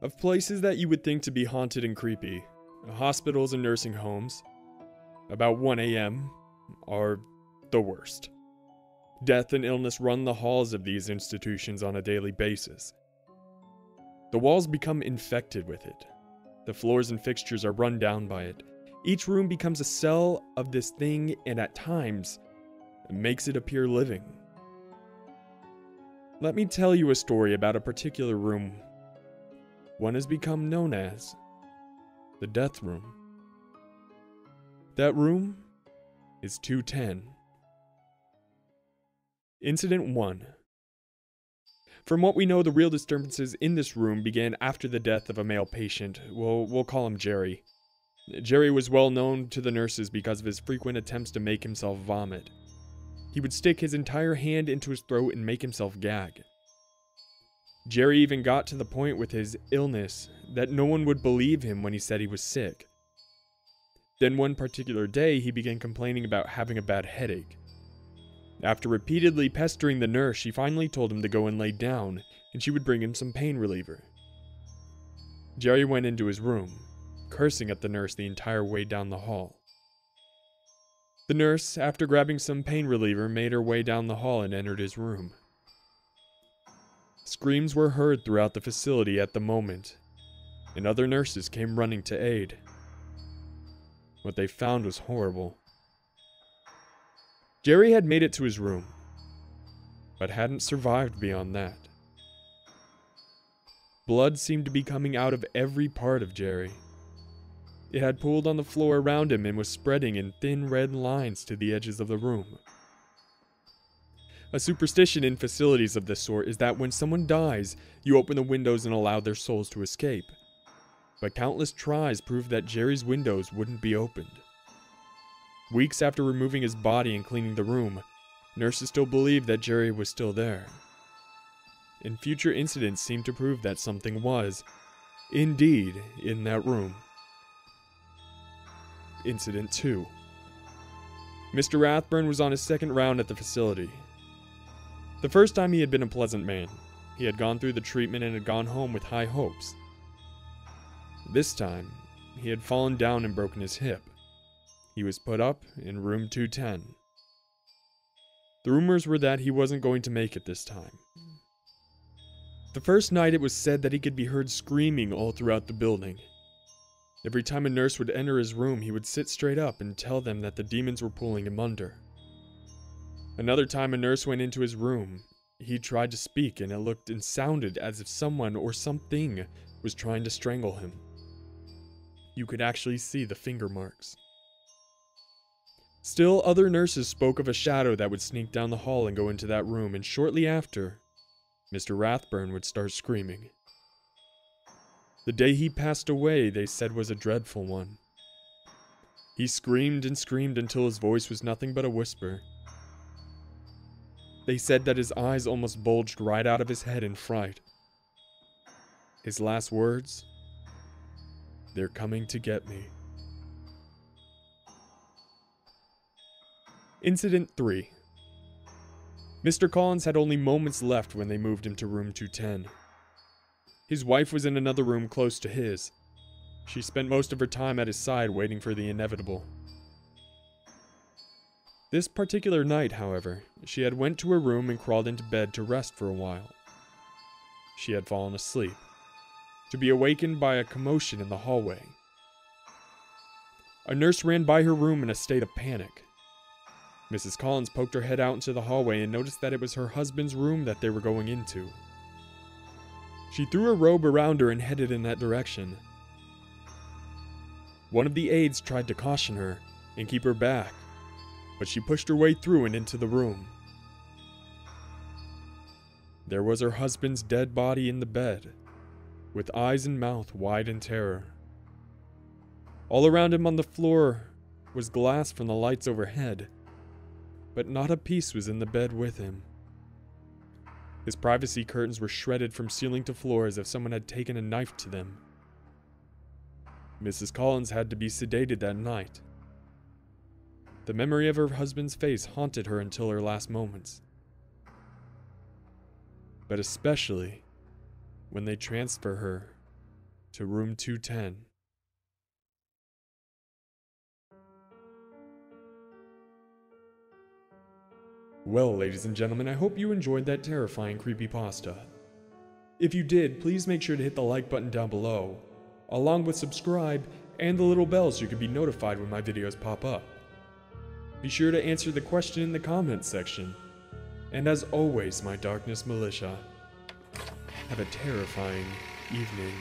Of places that you would think to be haunted and creepy, hospitals and nursing homes, about 1 a.m., are the worst. Death and illness run the halls of these institutions on a daily basis. The walls become infected with it. The floors and fixtures are run down by it. Each room becomes a cell of this thing, and at times, makes it appear living. Let me tell you a story about a particular room. One has become known as the Death Room. That room is 210. Incident 1. From what we know, the real disturbances in this room began after the death of a male patient. We'll call him Jerry. Jerry was well known to the nurses because of his frequent attempts to make himself vomit. He would stick his entire hand into his throat and make himself gag. Jerry even got to the point with his illness that no one would believe him when he said he was sick. Then one particular day, he began complaining about having a bad headache. After repeatedly pestering the nurse, she finally told him to go and lay down, and she would bring him some pain reliever. Jerry went into his room, cursing at the nurse the entire way down the hall. The nurse, after grabbing some pain reliever, made her way down the hall and entered his room. Screams were heard throughout the facility at the moment, and other nurses came running to aid. What they found was horrible. Jerry had made it to his room, but hadn't survived beyond that. Blood seemed to be coming out of every part of Jerry. It had pooled on the floor around him and was spreading in thin red lines to the edges of the room. A superstition in facilities of this sort is that when someone dies, you open the windows and allow their souls to escape. But countless tries proved that Jerry's windows wouldn't be opened. Weeks after removing his body and cleaning the room, nurses still believed that Jerry was still there. And future incidents seemed to prove that something was, indeed, in that room. Incident 2. Mr. Rathburn was on his second round at the facility. The first time he had been a pleasant man. He had gone through the treatment and had gone home with high hopes. This time, he had fallen down and broken his hip. He was put up in room 210. The rumors were that he wasn't going to make it this time. The first night it was said that he could be heard screaming all throughout the building. Every time a nurse would enter his room, he would sit straight up and tell them that the demons were pulling him under. Another time a nurse went into his room. He tried to speak and it looked and sounded as if someone or something was trying to strangle him. You could actually see the finger marks. Still, other nurses spoke of a shadow that would sneak down the hall and go into that room, and shortly after, Mr. Rathburn would start screaming. The day he passed away, they said, was a dreadful one. He screamed and screamed until his voice was nothing but a whisper. They said that his eyes almost bulged right out of his head in fright. His last words? "They're coming to get me." Incident 3. Mr. Collins had only moments left when they moved him to room 210. His wife was in another room close to his. She spent most of her time at his side waiting for the inevitable. This particular night, however, she had went to her room and crawled into bed to rest for a while. She had fallen asleep, to be awakened by a commotion in the hallway. A nurse ran by her room in a state of panic. Mrs. Collins poked her head out into the hallway and noticed that it was her husband's room that they were going into. She threw her robe around her and headed in that direction. One of the aides tried to caution her and keep her back, but she pushed her way through and into the room. There was her husband's dead body in the bed, with eyes and mouth wide in terror. All around him on the floor was glass from the lights overhead, but not a piece was in the bed with him. His privacy curtains were shredded from ceiling to floor as if someone had taken a knife to them. Mrs. Collins had to be sedated that night. The memory of her husband's face haunted her until her last moments. But especially when they transfer her to room 210. Well, ladies and gentlemen, I hope you enjoyed that terrifying creepypasta. If you did, please make sure to hit the like button down below, along with subscribe and the little bell so you can be notified when my videos pop up. Be sure to answer the question in the comments section. And as always, my Darkness Militia, have a terrifying evening.